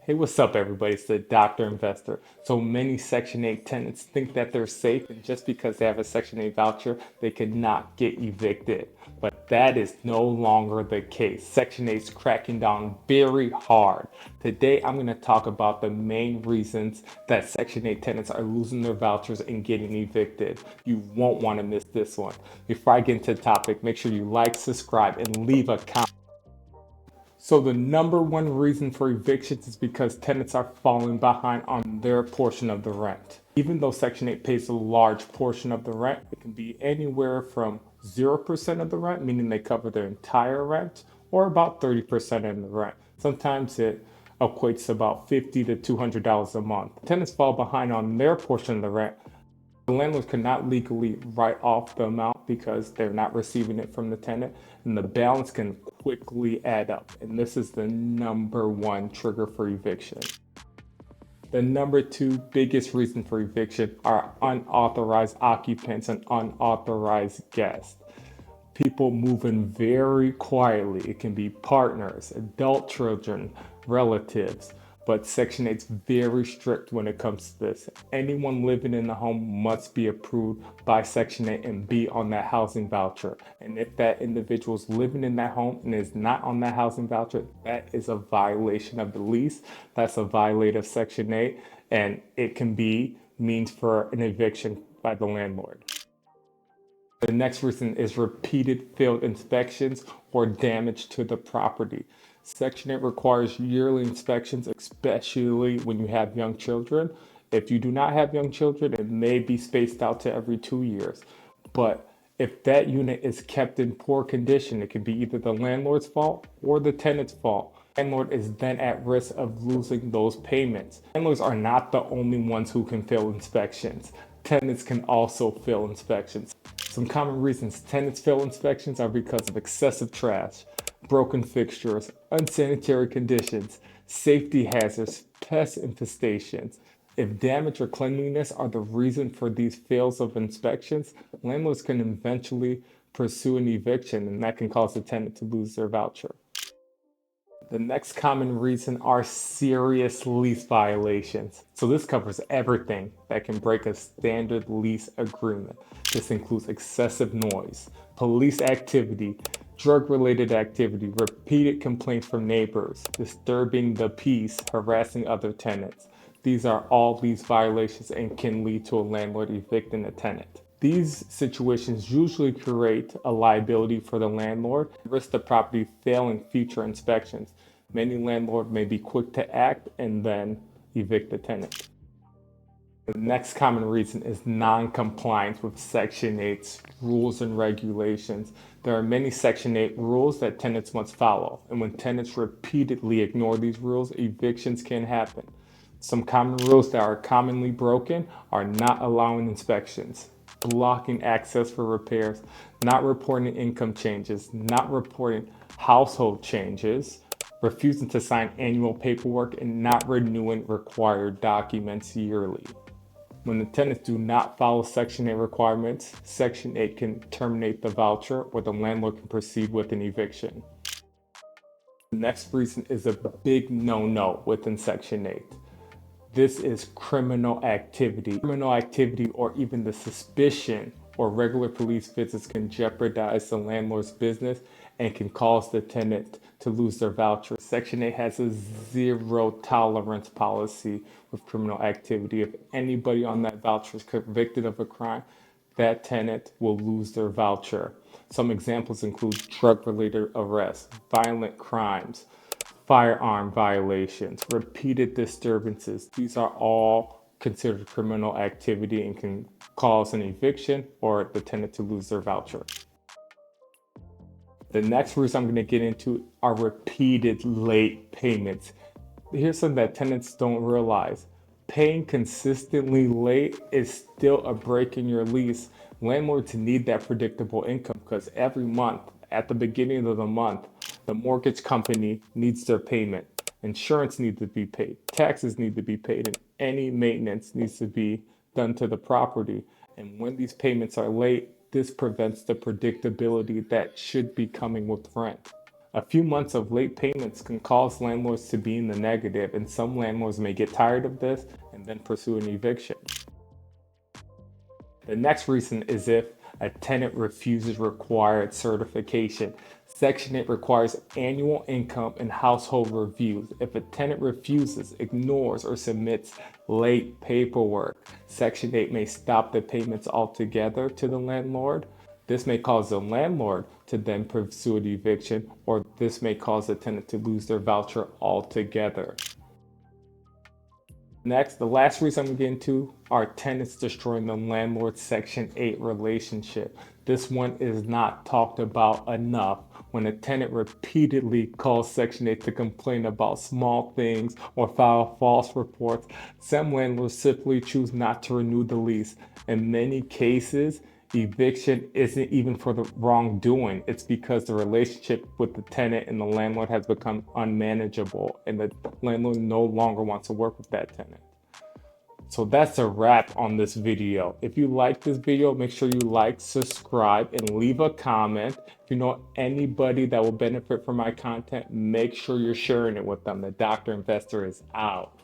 Hey, what's up, everybody? It's the Dr. Investor. So many Section 8 tenants think that they're safe, and just because they have a Section 8 voucher, they cannot get evicted. But that is no longer the case. Section 8 is cracking down very hard. Today, I'm going to talk about the main reasons that Section 8 tenants are losing their vouchers and getting evicted. You won't want to miss this one. Before I get into the topic, make sure you like, subscribe, and leave a comment. So the number one reason for evictions is because tenants are falling behind on their portion of the rent. Even though Section 8 pays a large portion of the rent, it can be anywhere from 0% of the rent, meaning they cover their entire rent, or about 30% of the rent. Sometimes it equates to about $50 to $200 a month. Tenants fall behind on their portion of the rent. The landlord cannot legally write off the amount because they're not receiving it from the tenant, and the balance can quickly add up. And this is the number one trigger for eviction. The number two biggest reason for eviction are unauthorized occupants and unauthorized guests. People moving very quietly. It can be partners, adult children, relatives. But Section 8 is very strict when it comes to this. Anyone living in the home must be approved by Section 8 and be on that housing voucher. And if that individual is living in that home and is not on that housing voucher, that is a violation of the lease. That's a violation of Section 8, and it can be means for an eviction by the landlord. The next reason is repeated failed inspections or damage to the property. Section 8 requires yearly inspections, especially when you have young children. If you do not have young children, it may be spaced out to every 2 years. But if that unit is kept in poor condition, it can be either the landlord's fault or the tenant's fault. Landlord is then at risk of losing those payments. Landlords are not the only ones who can fail inspections. Tenants can also fail inspections. Some common reasons tenants fail inspections are because of excessive trash, broken fixtures, unsanitary conditions, safety hazards, pest infestations. If damage or cleanliness are the reason for these fails of inspections, landlords can eventually pursue an eviction, and that can cause the tenant to lose their voucher. The next common reason are serious lease violations. So this covers everything that can break a standard lease agreement. This includes excessive noise, police activity, drug-related activity, repeated complaints from neighbors, disturbing the peace, harassing other tenants. These are all lease violations and can lead to a landlord evicting a tenant. These situations usually create a liability for the landlord and risk the property failing future inspections. Many landlords may be quick to act and then evict the tenant. The next common reason is non-compliance with Section 8's rules and regulations. There are many Section 8 rules that tenants must follow, and when tenants repeatedly ignore these rules, evictions can happen. Some common rules that are commonly broken are not allowing inspections, blocking access for repairs, not reporting income changes, not reporting household changes, refusing to sign annual paperwork, and not renewing required documents yearly. When the tenants do not follow Section 8 requirements, Section 8 can terminate the voucher or the landlord can proceed with an eviction. The next reason is a big no-no within Section 8. This is criminal activity. Criminal activity or even the suspicion or regular police visits can jeopardize the landlord's business and can cause the tenant to lose their voucher. Section 8 has a zero tolerance policy with criminal activity. If anybody on that voucher is convicted of a crime, that tenant will lose their voucher. Some examples include drug-related arrests, violent crimes, firearm violations, repeated disturbances. These are all considered criminal activity and can cause an eviction or the tenant to lose their voucher. The next reason I'm going to get into are repeated late payments. Here's something that tenants don't realize. Paying consistently late is still a break in your lease. Landlords need that predictable income because every month, at the beginning of the month, the mortgage company needs their payment. Insurance needs to be paid. Taxes need to be paid. And any maintenance needs to be done to the property. And when these payments are late, this prevents the predictability that should be coming with rent. A few months of late payments can cause landlords to be in the negative, and some landlords may get tired of this and then pursue an eviction. The next reason is if a tenant refuses required certification. Section 8 requires annual income and household reviews. If a tenant refuses, ignores, or submits late paperwork, Section 8 may stop the payments altogether to the landlord. This may cause the landlord to then pursue an eviction, or this may cause the tenant to lose their voucher altogether. Next, the last reason I'm getting to are tenants destroying the landlord Section 8 relationship. This one is not talked about enough. When a tenant repeatedly calls Section 8 to complain about small things or file false reports, some landlords simply choose not to renew the lease. In many cases, eviction isn't even for the wrongdoing. It's because the relationship with the tenant and the landlord has become unmanageable and the landlord no longer wants to work with that tenant. So that's a wrap on this video. If you like this video, make sure you like, subscribe, and leave a comment. If you know anybody that will benefit from my content, make sure you're sharing it with them. The Dr. Investor is out.